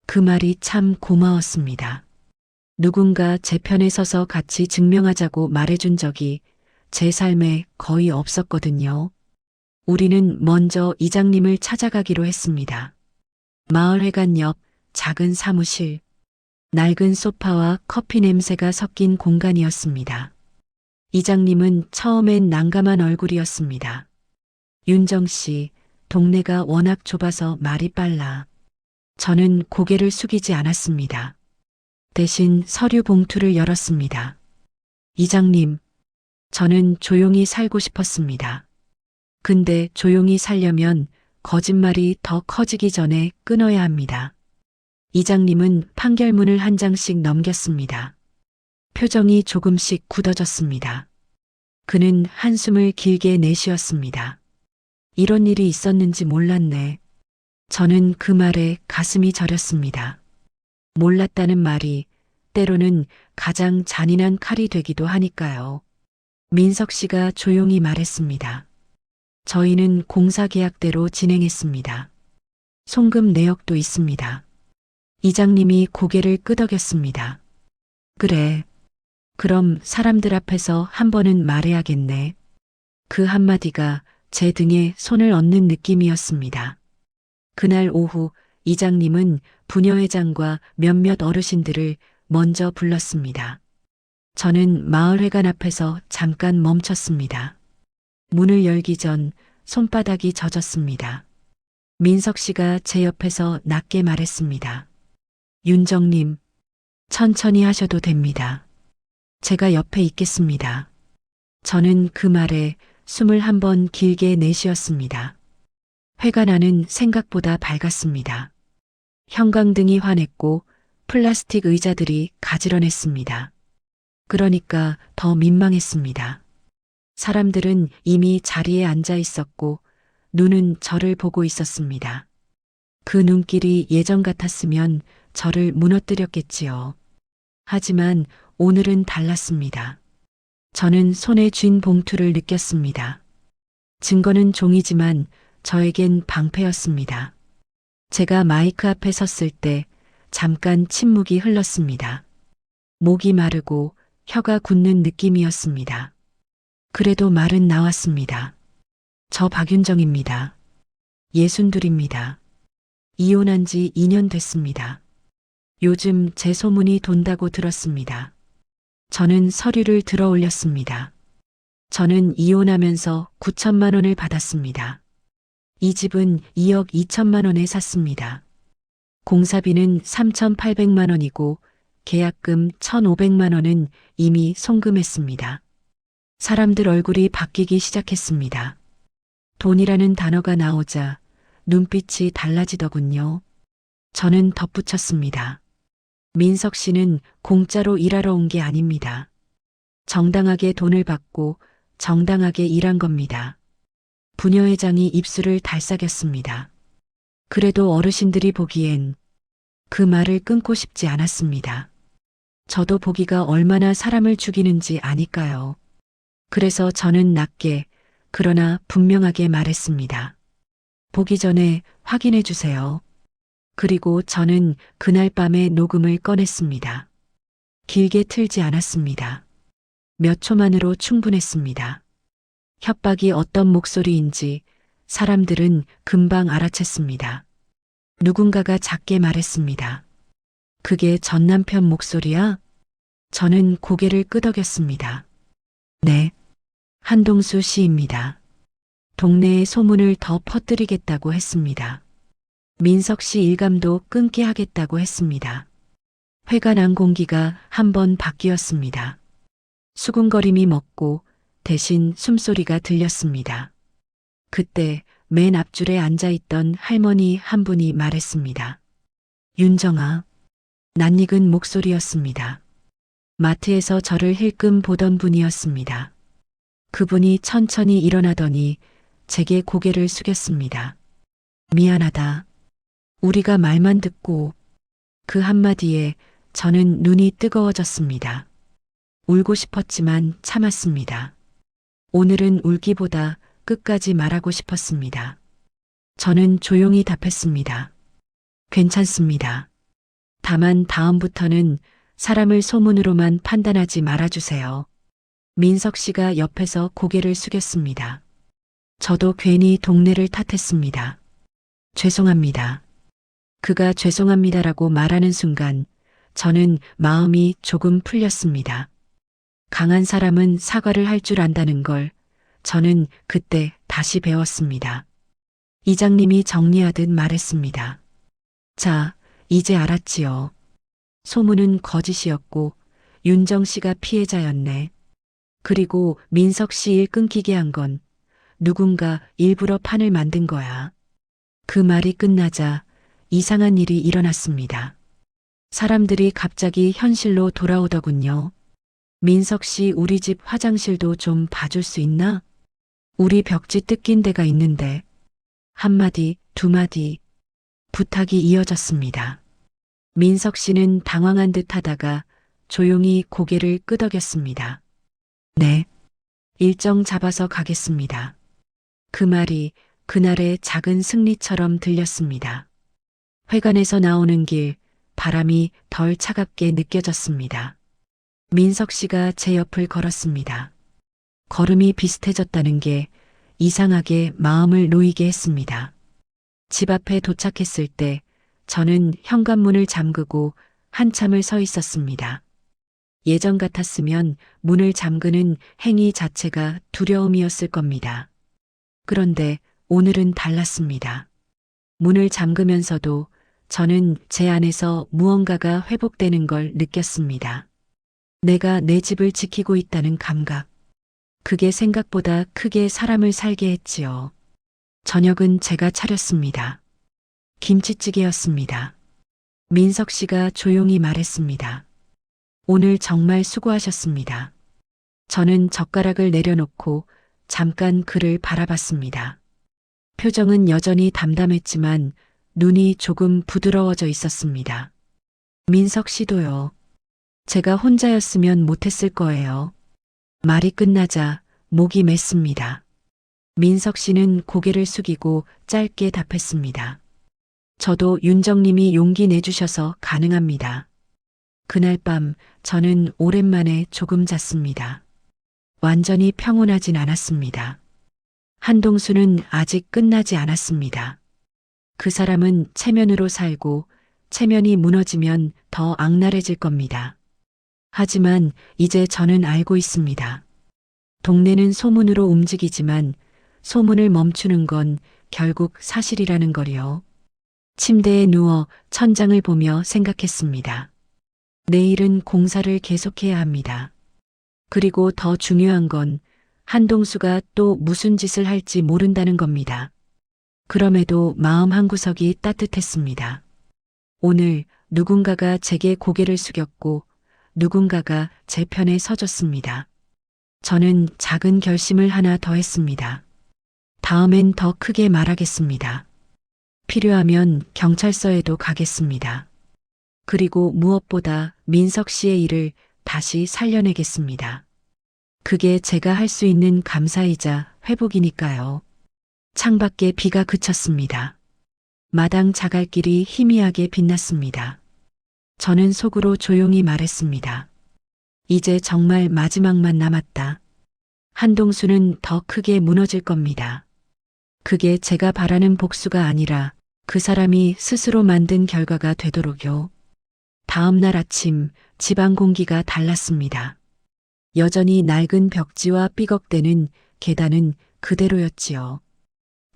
그 말이 참 고마웠습니다. 누군가 제 편에 서서 같이 증명하자고 말해준 적이 제 삶에 거의 없었거든요. 우리는 먼저 이장님을 찾아가기로 했습니다. 마을회관 옆 작은 사무실, 낡은 소파와 커피 냄새가 섞인 공간이었습니다. 이장님은 처음엔 난감한 얼굴이었습니다. 윤정 씨, 동네가 워낙 좁아서 말이 빨라. 저는 고개를 숙이지 않았습니다. 대신 서류 봉투를 열었습니다. 이장님, 저는 조용히 살고 싶었습니다. 근데 조용히 살려면 거짓말이 더 커지기 전에 끊어야 합니다. 이장님은 판결문을 한 장씩 넘겼습니다. 표정이 조금씩 굳어졌습니다. 그는 한숨을 길게 내쉬었습니다. 이런 일이 있었는지 몰랐네. 저는 그 말에 가슴이 저렸습니다. 몰랐다는 말이 때로는 가장 잔인한 칼이 되기도 하니까요. 민석 씨가 조용히 말했습니다. 저희는 공사 계약대로 진행했습니다. 송금 내역도 있습니다. 이장님이 고개를 끄덕였습니다. 그래. 그럼 사람들 앞에서 한 번은 말해야겠네. 그 한마디가 제 등에 손을 얹는 느낌이었습니다. 그날 오후 이장님은 부녀회장과 몇몇 어르신들을 먼저 불렀습니다. 저는 마을회관 앞에서 잠깐 멈췄습니다. 문을 열기 전 손바닥이 젖었습니다. 민석 씨가 제 옆에서 낮게 말했습니다. 윤정님, 천천히 하셔도 됩니다. 제가 옆에 있겠습니다. 저는 그 말에 숨을 한 번 길게 내쉬었습니다. 회관 안은 생각보다 밝았습니다. 형광등이 환했고 플라스틱 의자들이 가지런했습니다. 그러니까 더 민망했습니다. 사람들은 이미 자리에 앉아 있었고 눈은 저를 보고 있었습니다. 그 눈길이 예전 같았으면 저를 무너뜨렸겠지요. 하지만 오늘은 달랐습니다. 저는 손에 쥔 봉투를 느꼈습니다. 증거는 종이지만 저에겐 방패였습니다. 제가 마이크 앞에 섰을 때 잠깐 침묵이 흘렀습니다. 목이 마르고 혀가 굳는 느낌이었습니다. 그래도 말은 나왔습니다. 저 박윤정입니다. 62입니다. 이혼한 지 2년 됐습니다. 요즘 제 소문이 돈다고 들었습니다. 저는 서류를 들어 올렸습니다. 저는 이혼하면서 9천만 원을 받았습니다. 이 집은 2억 2천만 원에 샀습니다. 공사비는 3,800만 원이고 계약금 1,500만 원은 이미 송금했습니다. 사람들 얼굴이 바뀌기 시작했습니다. 돈이라는 단어가 나오자 눈빛이 달라지더군요. 저는 덧붙였습니다. 민석 씨는 공짜로 일하러 온 게 아닙니다. 정당하게 돈을 받고 정당하게 일한 겁니다. 부녀회장이 입술을 달싹였습니다. 그래도 어르신들이 보기엔 그 말을 끊고 싶지 않았습니다. 저도 보기가 얼마나 사람을 죽이는지 아니까요. 그래서 저는 낮게 그러나 분명하게 말했습니다. 보기 전에 확인해 주세요. 그리고 저는 그날 밤에 녹음을 꺼냈습니다. 길게 틀지 않았습니다. 몇 초만으로 충분했습니다. 협박이 어떤 목소리인지 사람들은 금방 알아챘습니다. 누군가가 작게 말했습니다. 그게 전 남편 목소리야? 저는 고개를 끄덕였습니다. 네. 한동수 씨입니다. 동네에 소문을 더 퍼뜨리겠다고 했습니다. 민석 씨 일감도 끊게 하겠다고 했습니다. 회관 안 공기가 한번 바뀌었습니다. 수군거림이 멎고 대신 숨소리가 들렸습니다. 그때 맨 앞줄에 앉아있던 할머니 한 분이 말했습니다. 윤정아. 낯익은 목소리였습니다. 마트에서 저를 힐끔 보던 분이었습니다. 그분이 천천히 일어나더니 제게 고개를 숙였습니다. 미안하다. 우리가 말만 듣고 그 한마디에 저는 눈이 뜨거워졌습니다. 울고 싶었지만 참았습니다. 오늘은 울기보다 끝까지 말하고 싶었습니다. 저는 조용히 답했습니다. 괜찮습니다. 다만 다음부터는 사람을 소문으로만 판단하지 말아주세요. 민석 씨가 옆에서 고개를 숙였습니다. 저도 괜히 동네를 탓했습니다. 죄송합니다. 그가 죄송합니다라고 말하는 순간 저는 마음이 조금 풀렸습니다. 강한 사람은 사과를 할 줄 안다는 걸 저는 그때 다시 배웠습니다. 이장님이 정리하듯 말했습니다. 자, 이제 알았지요. 소문은 거짓이었고 윤정 씨가 피해자였네. 그리고 민석 씨 일 끊기게 한 건 누군가 일부러 판을 만든 거야. 그 말이 끝나자 이상한 일이 일어났습니다. 사람들이 갑자기 현실로 돌아오더군요. 민석 씨 우리 집 화장실도 좀 봐줄 수 있나? 우리 벽지 뜯긴 데가 있는데. 한마디, 두마디 부탁이 이어졌습니다. 민석 씨는 당황한 듯 하다가 조용히 고개를 끄덕였습니다. 네. 일정 잡아서 가겠습니다. 그 말이 그날의 작은 승리처럼 들렸습니다. 회관에서 나오는 길, 바람이 덜 차갑게 느껴졌습니다. 민석 씨가 제 옆을 걸었습니다. 걸음이 비슷해졌다는 게 이상하게 마음을 놓이게 했습니다. 집 앞에 도착했을 때 저는 현관문을 잠그고 한참을 서 있었습니다. 예전 같았으면 문을 잠그는 행위 자체가 두려움이었을 겁니다. 그런데 오늘은 달랐습니다. 문을 잠그면서도 저는 제 안에서 무언가가 회복되는 걸 느꼈습니다. 내가 내 집을 지키고 있다는 감각. 그게 생각보다 크게 사람을 살게 했지요. 저녁은 제가 차렸습니다. 김치찌개였습니다. 민석 씨가 조용히 말했습니다. 오늘 정말 수고하셨습니다. 저는 젓가락을 내려놓고 잠깐 그를 바라봤습니다. 표정은 여전히 담담했지만 눈이 조금 부드러워져 있었습니다. 민석 씨도요. 제가 혼자였으면 못했을 거예요. 말이 끝나자 목이 맸습니다. 민석 씨는 고개를 숙이고 짧게 답했습니다. 저도 윤정님이 용기 내주셔서 가능합니다. 그날 밤 저는 오랜만에 조금 잤습니다. 완전히 평온하진 않았습니다. 한동수는 아직 끝나지 않았습니다. 그 사람은 체면으로 살고 체면이 무너지면 더 악랄해질 겁니다. 하지만 이제 저는 알고 있습니다. 동네는 소문으로 움직이지만 소문을 멈추는 건 결국 사실이라는 걸요. 침대에 누워 천장을 보며 생각했습니다. 내일은 공사를 계속해야 합니다. 그리고 더 중요한 건 한동수가 또 무슨 짓을 할지 모른다는 겁니다. 그럼에도 마음 한구석이 따뜻했습니다. 오늘 누군가가 제게 고개를 숙였고 누군가가 제 편에 서줬습니다. 저는 작은 결심을 하나 더 했습니다. 다음엔 더 크게 말하겠습니다. 필요하면 경찰서에도 가겠습니다. 그리고 무엇보다 민석 씨의 일을 다시 살려내겠습니다. 그게 제가 할 수 있는 감사이자 회복이니까요. 창밖에 비가 그쳤습니다. 마당 자갈길이 희미하게 빛났습니다. 저는 속으로 조용히 말했습니다. 이제 정말 마지막만 남았다. 한동수는 더 크게 무너질 겁니다. 그게 제가 바라는 복수가 아니라 그 사람이 스스로 만든 결과가 되도록요. 다음 날 아침 집안 공기가 달랐습니다. 여전히 낡은 벽지와 삐걱대는 계단은 그대로였지요.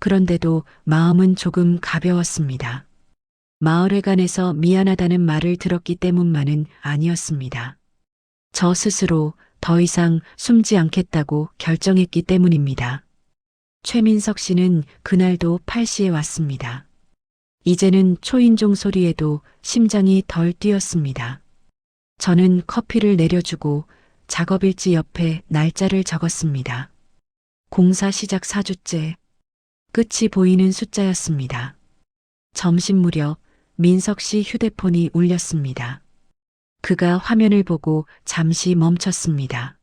그런데도 마음은 조금 가벼웠습니다. 마을회관에서 미안하다는 말을 들었기 때문만은 아니었습니다. 저 스스로 더 이상 숨지 않겠다고 결정했기 때문입니다. 최민석 씨는 그날도 8시에 왔습니다. 이제는 초인종 소리에도 심장이 덜 뛰었습니다. 저는 커피를 내려주고 작업일지 옆에 날짜를 적었습니다. 공사 시작 4주째. 끝이 보이는 숫자였습니다. 점심 무렵 민석 씨 휴대폰이 울렸습니다. 그가 화면을 보고 잠시 멈췄습니다.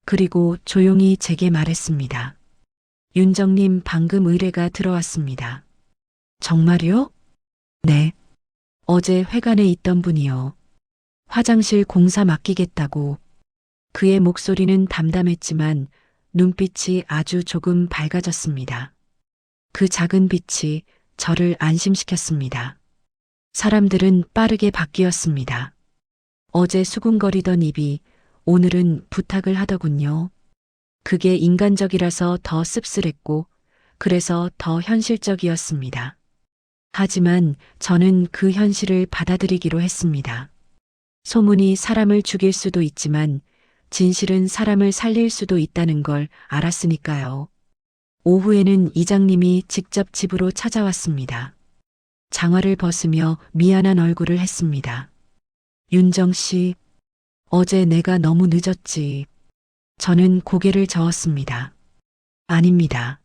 그리고 조용히 제게 말했습니다. 윤정님 방금 의뢰가 들어왔습니다. 정말요? 네. 어제 회관에 있던 분이요. 화장실 공사 맡기겠다고. 그의 목소리는 담담했지만 눈빛이 아주 조금 밝아졌습니다. 그 작은 빛이 저를 안심시켰습니다. 사람들은 빠르게 바뀌었습니다. 어제 수군거리던 입이 오늘은 부탁을 하더군요. 그게 인간적이라서 더 씁쓸했고 그래서 더 현실적이었습니다. 하지만 저는 그 현실을 받아들이기로 했습니다. 소문이 사람을 죽일 수도 있지만 진실은 사람을 살릴 수도 있다는 걸 알았으니까요. 오후에는 이장님이 직접 집으로 찾아왔습니다. 장화를 벗으며 미안한 얼굴을 했습니다. 윤정 씨, 어제 내가 너무 늦었지. 저는 고개를 저었습니다. 아닙니다.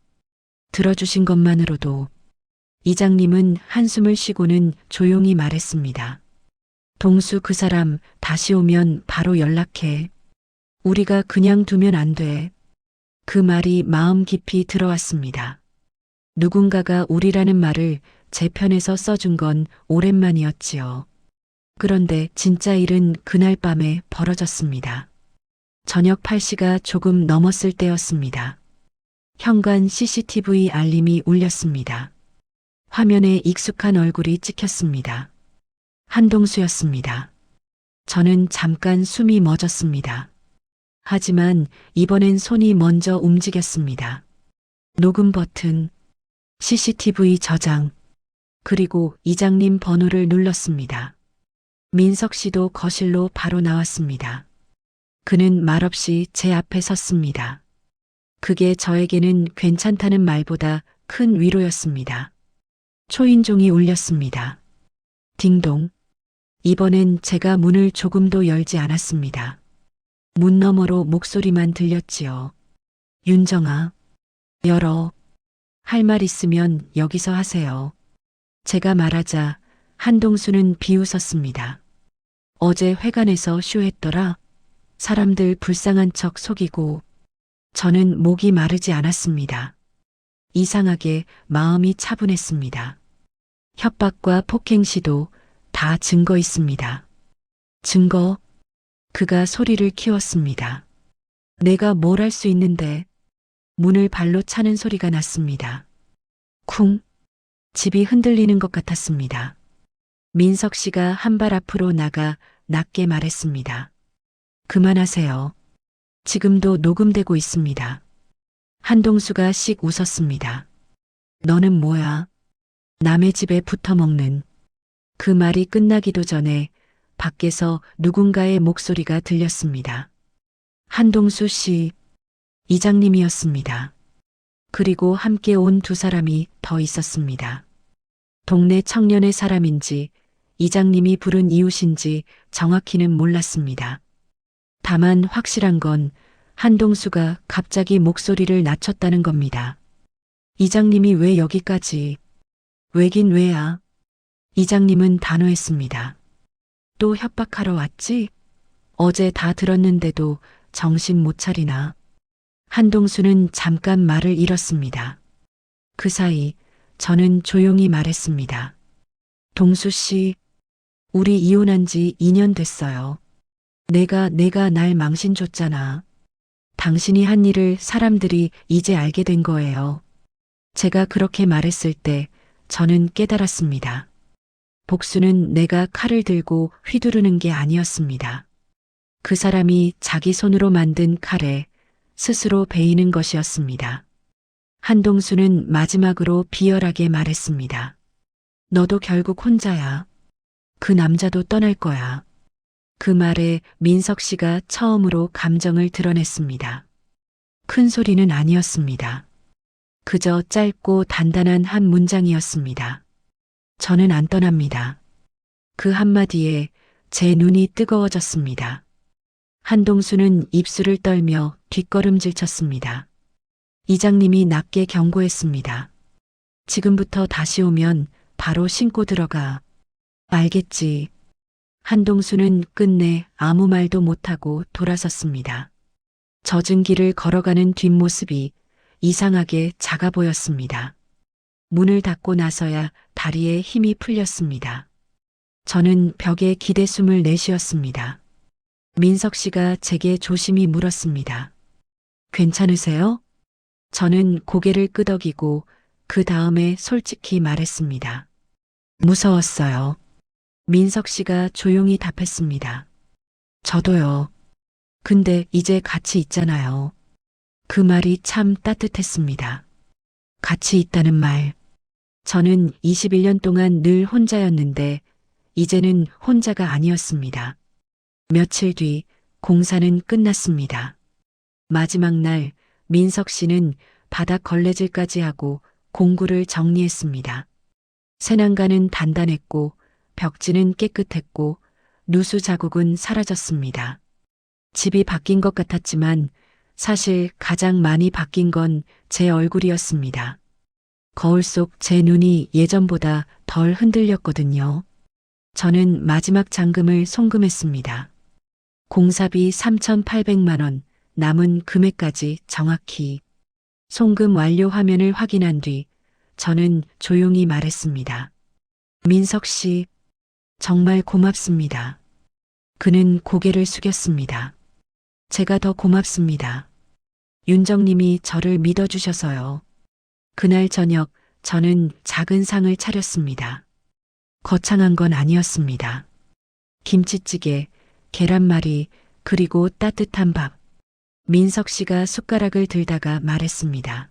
들어주신 것만으로도. 이장님은 한숨을 쉬고는 조용히 말했습니다. 동수 그 사람 다시 오면 바로 연락해. 우리가 그냥 두면 안 돼. 그 말이 마음 깊이 들어왔습니다. 누군가가 우리라는 말을 제 편에서 써준 건 오랜만이었지요. 그런데 진짜 일은 그날 밤에 벌어졌습니다. 저녁 8시가 조금 넘었을 때였습니다. 현관 CCTV 알림이 울렸습니다. 화면에 익숙한 얼굴이 찍혔습니다. 한동수였습니다. 저는 잠깐 숨이 멎었습니다. 하지만 이번엔 손이 먼저 움직였습니다. 녹음 버튼, CCTV 저장, 그리고 이장님 번호를 눌렀습니다. 민석 씨도 거실로 바로 나왔습니다. 그는 말없이 제 앞에 섰습니다. 그게 저에게는 괜찮다는 말보다 큰 위로였습니다. 초인종이 울렸습니다. 딩동. 이번엔 제가 문을 조금도 열지 않았습니다. 문 너머로 목소리만 들렸지요. 윤정아, 열어. 할 말 있으면 여기서 하세요. 제가 말하자 한동수는 비웃었습니다. 어제 회관에서 쇼했더라. 사람들 불쌍한 척 속이고. 저는 목이 마르지 않았습니다. 이상하게 마음이 차분했습니다. 협박과 폭행 시도 다 증거 있습니다. 증거? 그가 소리를 키웠습니다. 내가 뭘 할 수 있는데. 문을 발로 차는 소리가 났습니다. 쿵. 집이 흔들리는 것 같았습니다. 민석 씨가 한 발 앞으로 나가 낮게 말했습니다. 그만하세요. 지금도 녹음되고 있습니다. 한동수가 씩 웃었습니다. 너는 뭐야? 남의 집에 붙어먹는. 그 말이 끝나기도 전에 밖에서 누군가의 목소리가 들렸습니다. 한동수 씨, 이장님이었습니다. 그리고 함께 온 두 사람이 더 있었습니다. 동네 청년의 사람인지 이장님이 부른 이유신지 정확히는 몰랐습니다. 다만 확실한 건 한동수가 갑자기 목소리를 낮췄다는 겁니다. 이장님이 왜 여기까지? 왜긴 왜야? 이장님은 단호했습니다. 또 협박하러 왔지? 어제 다 들었는데도 정신 못 차리나? 한동수는 잠깐 말을 잃었습니다. 그 사이 저는 조용히 말했습니다. 동수 씨, 우리 이혼한 지 2년 됐어요. 내가 날 망신 줬잖아. 당신이 한 일을 사람들이 이제 알게 된 거예요. 제가 그렇게 말했을 때 저는 깨달았습니다. 복수는 내가 칼을 들고 휘두르는 게 아니었습니다. 그 사람이 자기 손으로 만든 칼에 스스로 베이는 것이었습니다. 한동수는 마지막으로 비열하게 말했습니다. 너도 결국 혼자야. 그 남자도 떠날 거야. 그 말에 민석 씨가 처음으로 감정을 드러냈습니다. 큰 소리는 아니었습니다. 그저 짧고 단단한 한 문장이었습니다. 저는 안 떠납니다. 그 한마디에 제 눈이 뜨거워졌습니다. 한동수는 입술을 떨며 뒷걸음질 쳤습니다. 이장님이 낮게 경고했습니다. 지금부터 다시 오면 바로 신고 들어가. 알겠지. 한동수는 끝내 아무 말도 못하고 돌아섰습니다. 젖은 길을 걸어가는 뒷모습이 이상하게 작아 보였습니다. 문을 닫고 나서야 다리에 힘이 풀렸습니다. 저는 벽에 기대 숨을 내쉬었습니다. 민석 씨가 제게 조심히 물었습니다. 괜찮으세요? 저는 고개를 끄덕이고 그 다음에 솔직히 말했습니다. 무서웠어요. 민석 씨가 조용히 답했습니다. 저도요. 근데 이제 같이 있잖아요. 그 말이 참 따뜻했습니다. 같이 있다는 말. 저는 21년 동안 늘 혼자였는데 이제는 혼자가 아니었습니다. 며칠 뒤 공사는 끝났습니다. 마지막 날 민석 씨는 바닥 걸레질까지 하고 공구를 정리했습니다. 새난간은 단단했고 벽지는 깨끗했고 누수 자국은 사라졌습니다. 집이 바뀐 것 같았지만 사실 가장 많이 바뀐 건 제 얼굴이었습니다. 거울 속 제 눈이 예전보다 덜 흔들렸거든요. 저는 마지막 잔금을 송금했습니다. 공사비 3,800만 원, 남은 금액까지 정확히. 송금 완료 화면을 확인한 뒤 저는 조용히 말했습니다. 민석 씨, 정말 고맙습니다. 그는 고개를 숙였습니다. 제가 더 고맙습니다. 윤정님이 저를 믿어주셔서요. 그날 저녁 저는 작은 상을 차렸습니다. 거창한 건 아니었습니다. 김치찌개, 계란말이, 그리고 따뜻한 밥. 민석 씨가 숟가락을 들다가 말했습니다.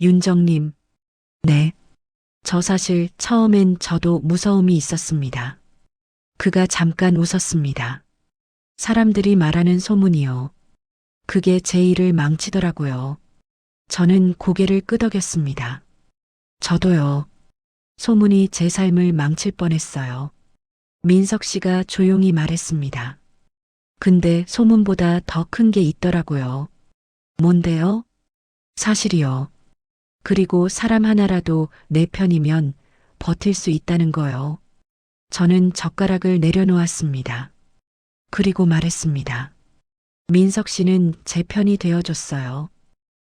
윤정님, 네. 저 사실 처음엔 저도 무서움이 있었습니다. 그가 잠깐 웃었습니다. 사람들이 말하는 소문이요. 그게 제 일을 망치더라고요. 저는 고개를 끄덕였습니다. 저도요. 소문이 제 삶을 망칠 뻔했어요. 민석 씨가 조용히 말했습니다. 근데 소문보다 더 큰 게 있더라고요. 뭔데요? 사실이요. 그리고 사람 하나라도 내 편이면 버틸 수 있다는 거요. 저는 젓가락을 내려놓았습니다. 그리고 말했습니다. 민석 씨는 제 편이 되어줬어요.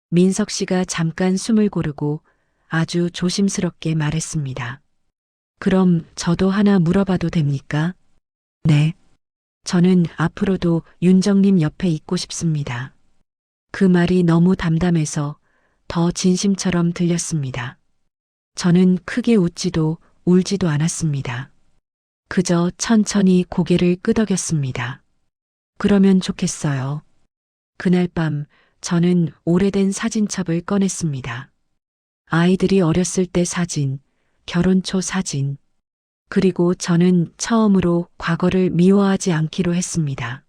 민석 씨가 잠깐 숨을 고르고 아주 조심스럽게 말했습니다. 그럼 저도 하나 물어봐도 됩니까? 네. 저는 앞으로도 윤정님 옆에 있고 싶습니다. 그 말이 너무 담담해서 더 진심처럼 들렸습니다. 저는 크게 웃지도 울지도 않았습니다. 그저 천천히 고개를 끄덕였습니다. 그러면 좋겠어요. 그날 밤 저는 오래된 사진첩을 꺼냈습니다. 아이들이 어렸을 때 사진, 결혼 초 사진, 그리고 저는 처음으로 과거를 미워하지 않기로 했습니다.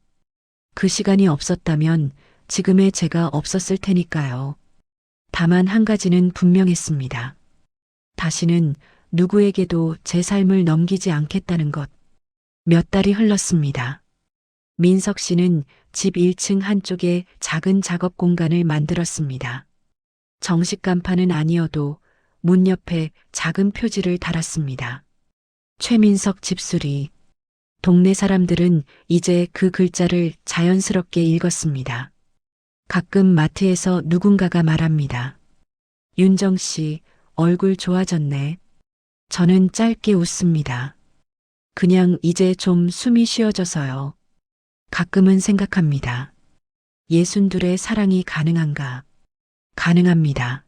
그 시간이 없었다면 지금의 제가 없었을 테니까요. 다만 한 가지는 분명했습니다. 다시는 누구에게도 제 삶을 넘기지 않겠다는 것. 몇 달이 흘렀습니다. 민석 씨는 집 1층 한쪽에 작은 작업 공간을 만들었습니다. 정식 간판은 아니어도 문 옆에 작은 표지를 달았습니다. 최민석 집수리. 동네 사람들은 이제 그 글자를 자연스럽게 읽었습니다. 가끔 마트에서 누군가가 말합니다. 윤정 씨, 얼굴 좋아졌네. 저는 짧게 웃습니다. 그냥 이제 좀 숨이 쉬어져서요. 가끔은 생각합니다. 62의 사랑이 가능한가? 가능합니다.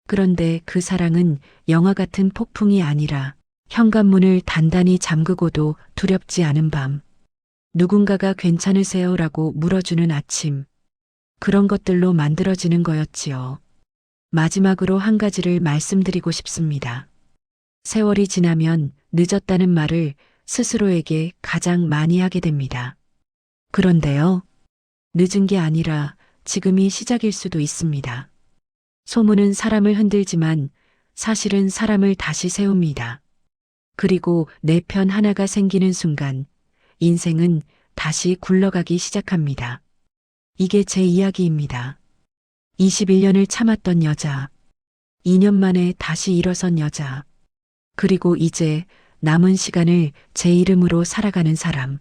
그런데 그 사랑은 영화 같은 폭풍이 아니라 현관문을 단단히 잠그고도 두렵지 않은 밤. 누군가가 괜찮으세요라고 물어주는 아침. 그런 것들로 만들어지는 거였지요. 마지막으로 한 가지를 말씀드리고 싶습니다. 세월이 지나면 늦었다는 말을 스스로에게 가장 많이 하게 됩니다. 그런데요, 늦은 게 아니라 지금이 시작일 수도 있습니다. 소문은 사람을 흔들지만 사실은 사람을 다시 세웁니다. 그리고 내 편 하나가 생기는 순간 인생은 다시 굴러가기 시작합니다. 이게 제 이야기입니다. 21년을 참았던 여자, 2년 만에 다시 일어선 여자, 그리고 이제 남은 시간을 제 이름으로 살아가는 사람.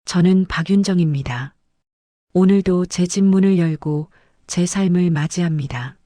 저는 박윤정입니다. 오늘도 제 집 문을 열고 제 삶을 맞이합니다.